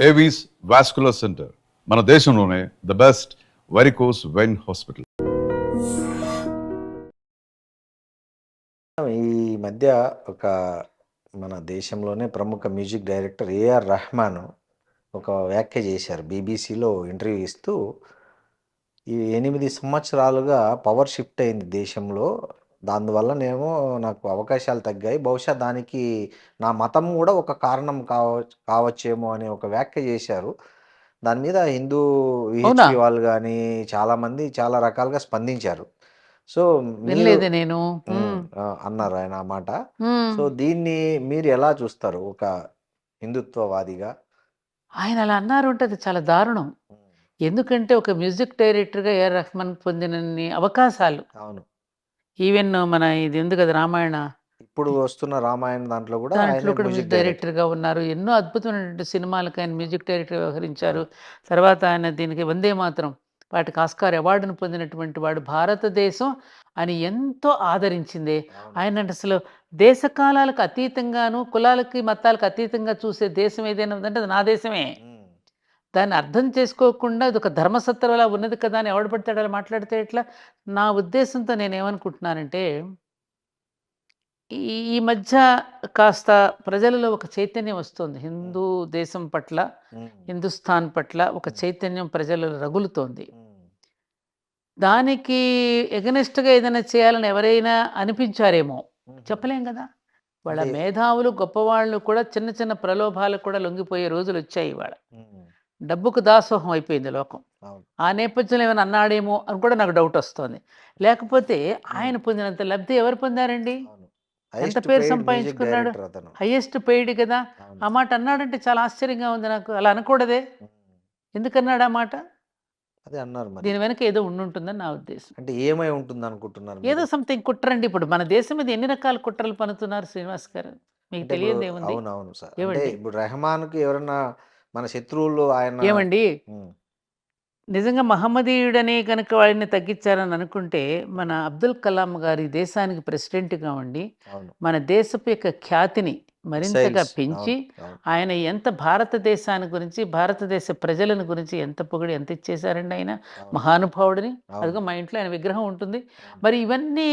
Avis vascular centre మన దేశంలోనే the best varicose vein hospital. ఈ మధ్య ఒక మన దేశంలోనే ప్రముఖ మ్యూజిక్ డైరెక్టర్ ఏఆర్ రెహమాన్ ఒక వ్యాఖ్య చేశారు. బీబీసీలో ఇంటర్వ్యూ ఇస్తూ, ఈ 8 సంవత్సరాలుగా పవర్ షిఫ్ట్ అయింది దేశంలో. దానివల్లనేమో నాకు అవకాశాలు తగ్గాయి. బహుశా దానికి నా మతం కూడా ఒక కారణం కావచ్చేమో అనే ఒక వ్యాఖ్య చేశారు. దాని మీద హిందూ అవునా? విహెచ్పి వాళ్ళు కానీ చాలామంది చాలా రకాలుగా స్పందించారు. సో మీరు వినలేదే నేను. అన్నారు ఆయన ఆ మాట. హ్మ్. సో దీన్ని మీరు ఎలా చూస్తారు ఒక హిందుత్వవాదిగా? ఆయన అలా అన్నారు అంటే అది చాలా దారుణం. హ్మ్. ఎందుకంటే ఒక మ్యూజిక్ డైరెక్టర్‌గా ఏఆర్ రెహమాన్ పొందినన్ని అవకాశాలు అవును. ఈవెన్ మన ఇది ఉంది కదా! రామాయణ ఇప్పుడు వస్తున్న రామాయణం దాంట్లో కూడా దాంట్లో ఆయనే కూడా మ్యూజిక్ మ్యూజిక్ డైరెక్టర్. డైరెక్టర్‌గా ఉన్నారు. ఎన్నో అద్భుతమైనటువంటి సినిమాలకి ఆయన మ్యూజిక్ డైరెక్టర్‌గా వ్యవహరించారు. తర్వాత ఆయన దీనికి 'వందే మాతరం' వాటికి ఆస్కార్ అవార్డును పొందినటువంటి వాడు. భారతదేశం అని ఎంతో ఆదరించింది. అవును. ఆయనంటే అసలు దేశ కాలాలకు అతీతంగాను, కులాలకి, మతాలకు అతీతంగా చూసే దేశం ఏదైనా ఉందంటే అది నా దేశమే. హ్మ్. దాన్ని అర్థం చేసుకోకుండా అదొక ధర్మసత్రంలా ఉన్నది కదా అని ఎవడు పడితే ఆడు అలా మాట్లాడితే ఎట్లా? నా ఉద్దేశంతో నేనేమనుకుంటున్నానంటే, ఈ ఈ మధ్య కాస్త ప్రజలలో ఒక చైతన్యం వస్తోంది. హిందూ దేశం పట్ల, హ్మ్. హిందుస్థాన్ పట్ల ఒక చైతన్యం ప్రజలలో రగులుతోంది. హ్మ్. దానికి ఎగనెస్ట్‌గా ఏదైనా చేయాలని ఎవరైనా అనిపించారేమో! హుహు. చెప్పలేం గదా! వాళ్ళ అంటే మేధావులు, గొప్పవాళ్ళు కూడా చిన్న చిన్న ప్రలోభాలకు కూడా లొంగిపోయే రోజులొచ్చాయి ఇవాళ. హ్మ్. డబ్బుకు దాసోహం అయిపోయింది లోకం. అవును. ఆ నేపథ్యంలో ఏమైనా అన్నాడేమో అని కూడా నాకు డౌటొస్తోంది. లేకపోతే హ్మ్. ఆయన పొందినంత లబ్ధి ఎవరు పొందారండి? అవును. ఎంత హైయెస్ట్ పేరు పెయిడ్ మ్యూజిక్ సంపాదించుకున్నాడు? డైరెక్టర్ అతను. హైయెస్ట్ పెయిడ్ గదా! అవును. ఆ మాట అన్నాడంటే చాలా ఆశ్చర్యంగా ఉంది నాకు. అలా అనకూడదే! హ్మ్. ఎందుకన్నాడు ఆ మాట? అదే అన్నారు మరి. దీని వెనక ఏదో ఉండుంటుందని నా ఉద్దేశం. అంటే ఏమై ఉంటుందనుకుంటున్నారు ఏదో మీరు? సంథింగ్ కుట్రండి. ఇప్పుడు మన దేశం మీద ఎన్ని రకాల కుట్రలు పన్నుతున్నారు శ్రీనివాస్ గారు. మీకు అంటే ఇప్పుడు తెలియనిదేముంది? అవునవును సార్. అంటే ఏవండి? ఇప్పుడు రెహమాన్‌కి ఎవరన్నా మన శత్రువులు ఆయన ఏవండి? హ్మ్. నిజంగా మహమ్మదీయుడని గనుక వాడిని తగ్గించారని అనుకుంటే, మన అబ్దుల్ కలాం గారు ఈ దేశానికి ప్రెసిడెంట్‌గా ఉండి, అవును. మన దేశపు యొక్క ఖ్యాతిని మరింతగా మిసైల్స్. పెంచి, అవును. అవును. ఆయన ఎంత భారతదేశాన్ని గురించి, భారతదేశ ప్రజలను గురించి ఎంత పొగిడి ఎంత ఇచ్చేశారండి ఆయన. అవును. మహానుభావుడిని. అవును. అదిగో మా ఇంట్లో ఆయన విగ్రహం ఉంటుంది. అవును. మరి ఇవన్నీ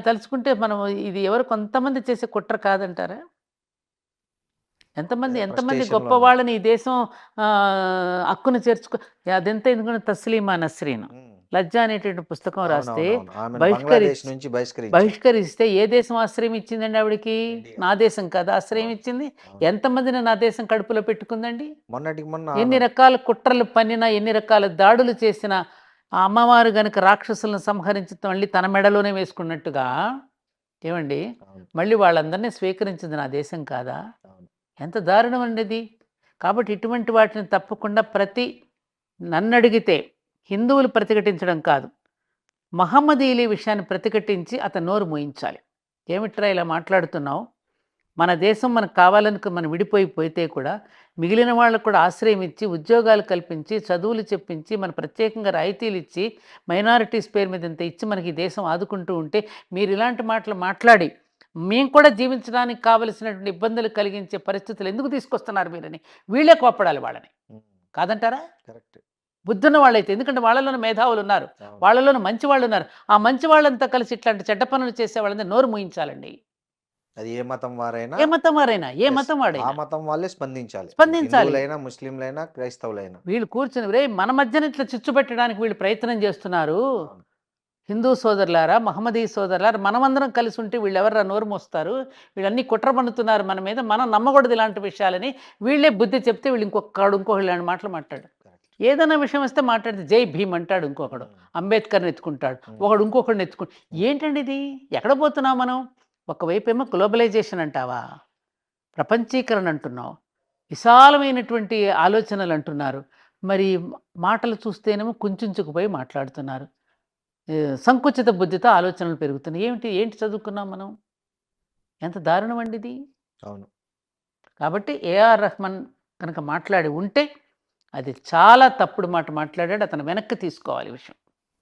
తలుచుకుంటే మనం ఇది ఎవరు కొంతమంది చేసే కుట్ర కాదంటారా? అదే ఎంతమంది ఫ్రస్ట్రేషన్‌లో గొప్ప ఉన్నారు. వాళ్ళని ఈ దేశం హక్కును చేర్చుకో అదెంత ఎందుకంటే 'తస్లీమా నస్రీన్' హ్మ్. 'లజ్జా' అనేటువంటి పుస్తకం రాస్తే అవునవునవును. ఆమెను బంగ్లాదేశ్ బహిష్కరిచ్ నుంచి బహిష్కరించారు. బహిష్కరిస్తే ఏ దేశం ఆశ్రయం ఇచ్చిందండి ఆవిడకి? ఇండియా. నా దేశం కదా ఆశ్రయం అవును. ఇచ్చింది. అవును. ఎంతమందిని నా దేశం కడుపులో పెట్టుకుందండి? మొన్నటికి మొన్న ఎన్ని ఆమె రకాల కుట్రలు పన్నినా, ఎన్ని రకాల దాడులు చేసినా, ఆ అమ్మవారు గనుక రాక్షసులను సంహరించి మళ్ళీ తన మెడలోనే వేసుకున్నట్టుగా ఏవండీ? అవును. మళ్ళీ వాళ్ళందరిని స్వీకరించింది నా దేశం కాదా? అవును. ఎంత దారుణం అండి ఇది. కాబట్టి ఇటువంటి వాటిని తప్పకుండా నన్నడిగితే హిందువులు ప్రతిఘటించడం కాదు. మహమ్మదీయుల విషయాన్ని ప్రతిఘటించి అతని నోరు మూయించాలి. ఏమిట్రా ఇలా మాట్లాడుతున్నావు? మన దేశం మనకు కావాలని మనం విడిపోతే కూడా మిగిలిన వాళ్ళకు కూడా ఆశ్రయం ఇచ్చి, ఉద్యోగాలు కల్పించి, చదువులు చెప్పించి, మన ప్రత్యేకంగా రాయితీలు ఇచ్చి, మైనారిటీస్ పేరు మీద ఇంత ఇచ్చి మనకి ఈ దేశం ఆదుకుంటూ ఉంటే మీరు ఇలాంటి మాటలు మాట్లాడి మేము కూడా జీవించడానికి కావలసినటువంటి ఇబ్బందులు కలిగించే పరిస్థితులు ఎందుకు తీసుకొస్తున్నారు మీరని వీళ్ళే కోప్పడాలి వాళ్ళని. హ్మ్. కాదంటారా? కరెక్ట్. బుద్ధున్న వాళ్ళైతే. ఎందుకంటే వాళ్ళలోనే మేధావులున్నారు. అవును. వాళ్ళలోనే మంచి వాళ్ళున్నారు. ఆ మంచి వాళ్ళంతా కలిసి ఇట్లాంటి చెడ్డ పనులు చేసే వాళ్ళందరిని నోరు మూయించాలండి. అది ఏ మతం వారైనా ఏ మతం వారైనా, ఏ యెస్. మతం ఆ వాడైనా మతం వాళ్ళే స్పందించాలి. అది స్పందించాలి. హిందువులైనా, ముస్లింలైనా, క్రైస్తవులైనా. వీళ్ళు కూర్చొని "రేయ్! మన మధ్యన ఇట్లా చిచ్చు పెట్టడానికి వీళ్ళు ప్రయత్నం చేస్తున్నారు. అవును. హిందూ సోదరులారా, మహమ్మదీ సోదరులారా మనమందరం కలిసి ఉంటే వీళ్ళెవర్రా నోరు మోస్తారు? వీళ్ళన్నీ కుట్ర పన్నుతున్నారు మన మీద. మనం నమ్మకూడదు ఇలాంటి విషయాలని." వీళ్ళే బుద్ధి చెప్తే వీళ్ళు ఇంకొకడు ఇలాంటి మాటలు మాట్లాడు. కరెక్ట్. ఏదైనా విషయం వస్తే మాట్లాడితే జై భీమ్ అంటాడు ఇంకొకడు. హ్మ్. అంబేద్కర్‌ని ఎత్తుకుంటాడు. హ్మ్. ఒకడు ఇంకొకడిని హ్మ్. ఏంటండి ఇది? ఎక్కడ పోతున్నాం మనం? ఒకవైపేమో గ్లోబలైజేషన్ అంటావా? ప్రపంచీకరణ అంటున్నావు. విశాలమైనటువంటి ఆలోచనలు అంటున్నారు. మరి మాటలు చూస్తేనేమో కుంచుకుపోయి మాట్లాడుతున్నారు. సంకుచిత బుద్ధితో ఆలోచనలు పెరుగుతున్నాయి. ఏంటి చదువుకున్నాం మనం? ఎంత దారుణం అండి ఇది. అవును. కాబట్టి ఏఆర్ రెహమాన్ కనుక మాట్లాడి ఉంటే అది చాలా తప్పుడు మాట మాట్లాడాడు. అతను వెనక్కి తీసుకోవాలి ఈ విషయం.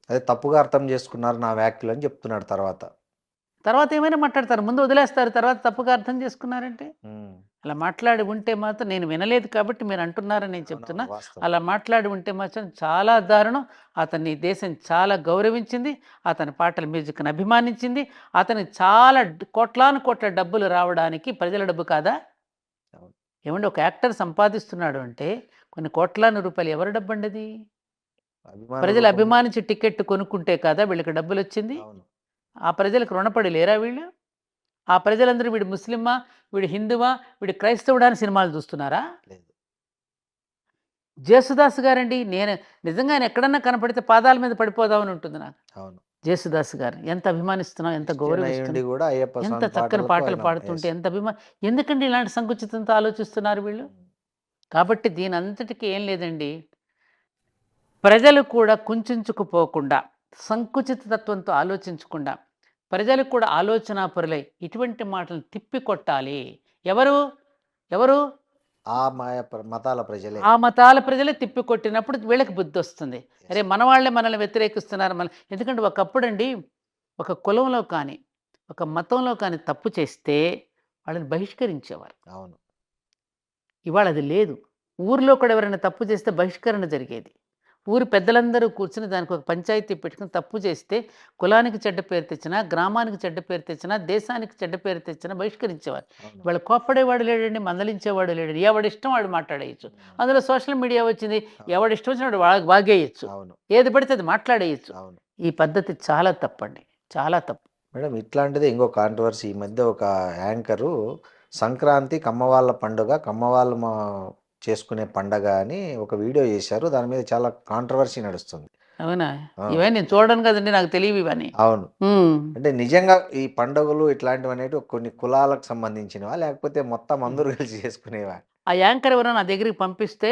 అదే తప్పుగా అర్థం చేసుకున్నారు నా వ్యాఖ్యలని చెప్తున్నాడు తర్వాత. తర్వాత ఏమైనా మాట్లాడతారు, ముందు వదిలేస్తారు, తర్వాత తప్పుగా అర్థం చేసుకున్నారంటే. అలా మాట్లాడి ఉంటే మాత్రం నేను వినలేదు కాబట్టి మీరు అంటున్నారని నేను చెప్తున్నా. అవునవును, వాస్తవం. అలా మాట్లాడి ఉంటే మాత్రం చాలా దారుణం. అతన్ని ఈ దేశం చాలా గౌరవించింది, అతని పాటల మ్యూజిక్ని అభిమానించింది, అతనికి చాలా కోట్లాను కోట్ల డబ్బులు రావడానికి ప్రజల డబ్బు కాదా? అవును. ఏమండి, ఒక యాక్టర్ సంపాదిస్తున్నాడు అంటే కొన్ని కోట్లాను రూపాయలు ఎవరి డబ్బు అండి అది? అభిమాన ప్రజలు రూపంలో. అభిమానించి టికెట్ కొనుక్కుంటే కదా వీళ్ళకి డబ్బులు వచ్చింది. అవును. ఆ ప్రజలకు రుణపడి లేరా వీళ్ళు? ఆ ప్రజలందరూ వీడు ముస్లిమా, వీడు హిందువా, వీడు క్రైస్తవుడా అని సినిమాలు చూస్తున్నారా? లేదు. జేసుదాస్ గారండి, నేను నిజంగా ఆయన ఎక్కడన్నా కనపడితే పాదాల మీద పడిపోదామని ఉంటుంది నాకు. అవును. జేసుదాస్ గారు ఎంత అభిమానిస్తున్నాం, ఎంత క్రిస్టియన్ అయ్యుండి గౌరవిస్తున్నాం, కూడా అయ్యప్ప ఎంత స్వామి చక్కని పాటలకు పాటలు ఆయన పాడుతుంటే ఎంత ఎందుకండి ఇలాంటి సంకుచితంతో ఆలోచిస్తున్నారు వీళ్ళు? కాబట్టి దీని అంతటికి ఏం లేదండి, ప్రజలు కూడా కుంచుకుపోకుండా, సంకుచిత తత్వంతో ఆలోచించకుండా, ప్రజలు కూడా ఆలోచనాపరులై ఇటువంటి మాటలు తిప్పికొట్టాలి. ఎవరు? ఎవరు? ఆ మతాల ప్రజలే. ఆ మతాల ప్రజలే తిప్పికొట్టినప్పుడు వీళ్ళకి బుద్ధొస్తుంది. Yes. అరే మన వాళ్ళే మనల్ని వ్యతిరేకిస్తున్నారు. ఎందుకంటే ఒకప్పుడండి ఒక కులంలో కానీ, ఒక మతంలో కానీ తప్పు చేస్తే వాళ్ళని బహిష్కరించేవారు. అవును. ఇవాళ అది లేదు. ఊరిలో కూడా ఎవరైనా తప్పు చేస్తే బహిష్కరణ జరిగేది. ఊరి పెద్దలందరూ కూర్చుని దానికి ఒక పంచాయతీ పెట్టుకుని తప్పు చేస్తే కులానికి చెడ్డ పేరు తెచ్చినా, గ్రామానికి చెడ్డ పేరు తెచ్చినా, దేశానికి చెడ్డ పేరు తెచ్చినా బహిష్కరించేవారు. అవును. ఇవాళ కోప్పడేవాడు లేడండి, మందలించేవాడు లేడండి. ఎవడిష్టం వాడు మాట్లాడేయచ్చు. అందులో సోషల్ మీడియా వచ్చింది, ఎవడిష్టం వచ్చినప్పుడు వాళ్ళకి వాగేయచ్చు, అవును. ఏది పడితే అది మాట్లాడేయచ్చు. అవును. ఈ పద్ధతి చాలా తప్పండి, చాలా తప్పు. మేడం, ఇట్లాంటిదే ఇంకో కాంట్రవర్సీ. ఈ మధ్య ఒక యాంకరు సంక్రాంతి కమ్మవాళ్ళ పండుగ, కమ్మవాళ్ళు చేసుకునే పండగ అని ఒక వీడియో చేశారు. దాని మీద చాలా కాంట్రవర్సీ నడుస్తుంది. అవునా? ఆ. ఇవన్నీ నేను చూడను కదండి, నాకు తెలియవు ఇవన్నీ. అవును. ఉమ్. అంటే నిజంగా ఈ పండుగలు ఇట్లాంటివి అనేవి కొన్ని కులాలకు సంబంధించినవా, లేకపోతే మొత్తం అందరూ కలిసి చేసుకునేవా? ఆ యాంకర్ ఎవరో నా దగ్గరికి పంపిస్తే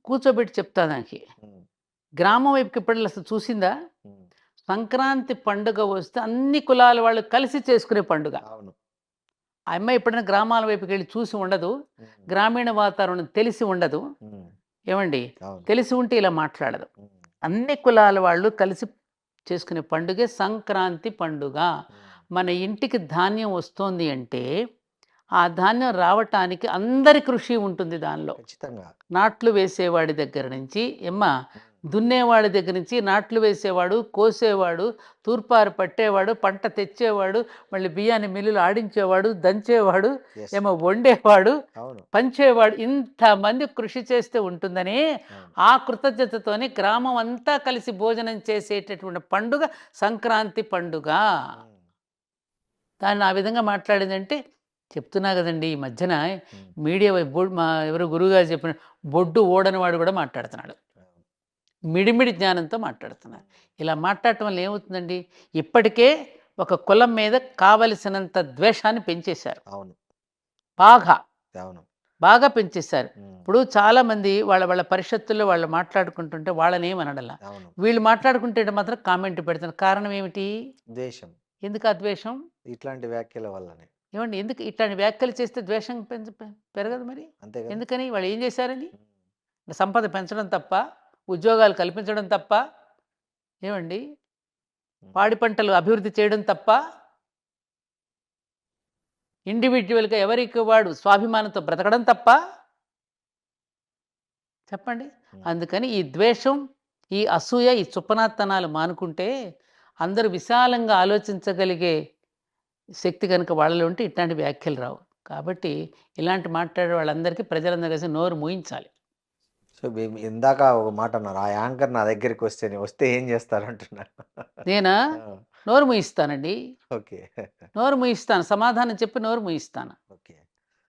కూర్చోబెట్టి చెప్తా దానికి. ఉమ్. గ్రామం వైపుకి ఎప్పుడైనా అసలు చూసిందా? ఉమ్. సంక్రాంతి పండుగ వస్తే అన్ని కులాల వాళ్ళు కలిసి చేసుకునే పండుగ. అవును. ఆ అమ్మాయి ఎప్పుడైనా గ్రామాల వైపుకి వెళ్ళి చూసి ఉండదు, ఉమ్. గ్రామీణ వాతావరణం తెలిసి ఉండదు. ఉమ్. ఏమండి, అవును. తెలిసి ఉంటే ఇలా మాట్లాడదు. ఉమ్. అన్ని కులాల వాళ్ళు కలిసి చేసుకునే పండుగే సంక్రాంతి పండుగ. ఉమ్. మన ఇంటికి ధాన్యం వస్తోంది అంటే ఆ ధాన్యం రావటానికి అందరి కృషి ఉంటుంది దానిలో. ఖచ్చితంగా. నాట్లు వేసేవాడి దగ్గర నుంచి ఉమ్. దున్నేవాడి దగ్గర నుంచి, నాట్లు వేసేవాడు, కోసేవాడు, తూర్పారు పట్టేవాడు, పంట తెచ్చేవాడు, మళ్ళీ బియ్యాన్ని మిల్లులు ఆడించేవాడు, దంచేవాడు, Yes. ఏమో వండేవాడు, అవును. పంచేవాడు, ఇంతమంది కృషి చేస్తే ఉంటుందని అవును. ఆ కృతజ్ఞతతోని గ్రామం అంతా కలిసి భోజనం చేసేటటువంటి పండుగ సంక్రాంతి పండుగ. ఉమ్. దాన్ని ఆ విధంగా మాట్లాడిందంటే చెప్తున్నా కదండి, ఈ మధ్యన ఉమ్. మీడియా మా ఎవరు గురువుగారు చెప్పిన బొడ్డు ఓడని వాడు కూడా మాట్లాడుతున్నాడు. మిడిమిడి జ్ఞానంతో మాట్లాడుతున్నారు. ఇలా మాట్లాడటం వల్ల ఏమవుతుందండి, ఇప్పటికే ఒక కులం మీద కావలసినంత ద్వేషాన్ని పెంచేశారు. అవును. బాగా అవును. బాగా పెంచేశారు. ఉమ్. ఇప్పుడు చాలామంది వాళ్ళ వాళ్ళ పరిషత్తుల్లో వాళ్ళు మాట్లాడుకుంటుంటే వాళ్ళని ఏమనడలా, అవును. వీళ్ళు మాట్లాడుకుంటే మాత్రం కామెంట్ పెడుతున్నారు. కారణం ఏమిటి? ద్వేషం. ఎందుకు ఆ ద్వేషం? ఇట్లాంటి వ్యాఖ్యల వల్లనే. ఏమండి, ఎందుకు ఇట్లాంటి వ్యాఖ్యలు చేస్తే ద్వేషం పెరగదు మరి? అంతే కదా. ఎందుకని? వాళ్ళు ఏం చేశారని? ఉమ్. సంపద పెంచడం తప్ప, ఉద్యోగాలు కల్పించడం తప్ప, ఏమండి, పాడి పంటలు అభివృద్ధి చేయడం తప్ప, ఇండివిజువల్గా ఎవరికి వాడు స్వాభిమానంతో బ్రతకడం తప్ప? చెప్పండి. అందుకని ఈ ద్వేషం, ఈ అసూయ, ఈ చుప్పనాత్తనాలు మానుకుంటే అందరూ విశాలంగా ఆలోచించగలిగే శక్తి కనుక వాళ్ళలో ఉంటే ఇట్లాంటి వ్యాఖ్యలు రావు. కాబట్టి ఇలాంటి మాట్లాడే వాళ్ళందరికీ ప్రజలందరూ కలిసి నోరు మూయించాలి. సో ఇందాక ఒక మాట అన్నారు, ఆ యాంకర్ నా దగ్గరికి వస్తే ఏం చేస్తారు అంటున్నారు. నేనా? నోరు మూయిస్తానండి. ఓకే. నోరు మూయిస్తాను, సమాధానం చెప్పి నోరు మూయిస్తాను.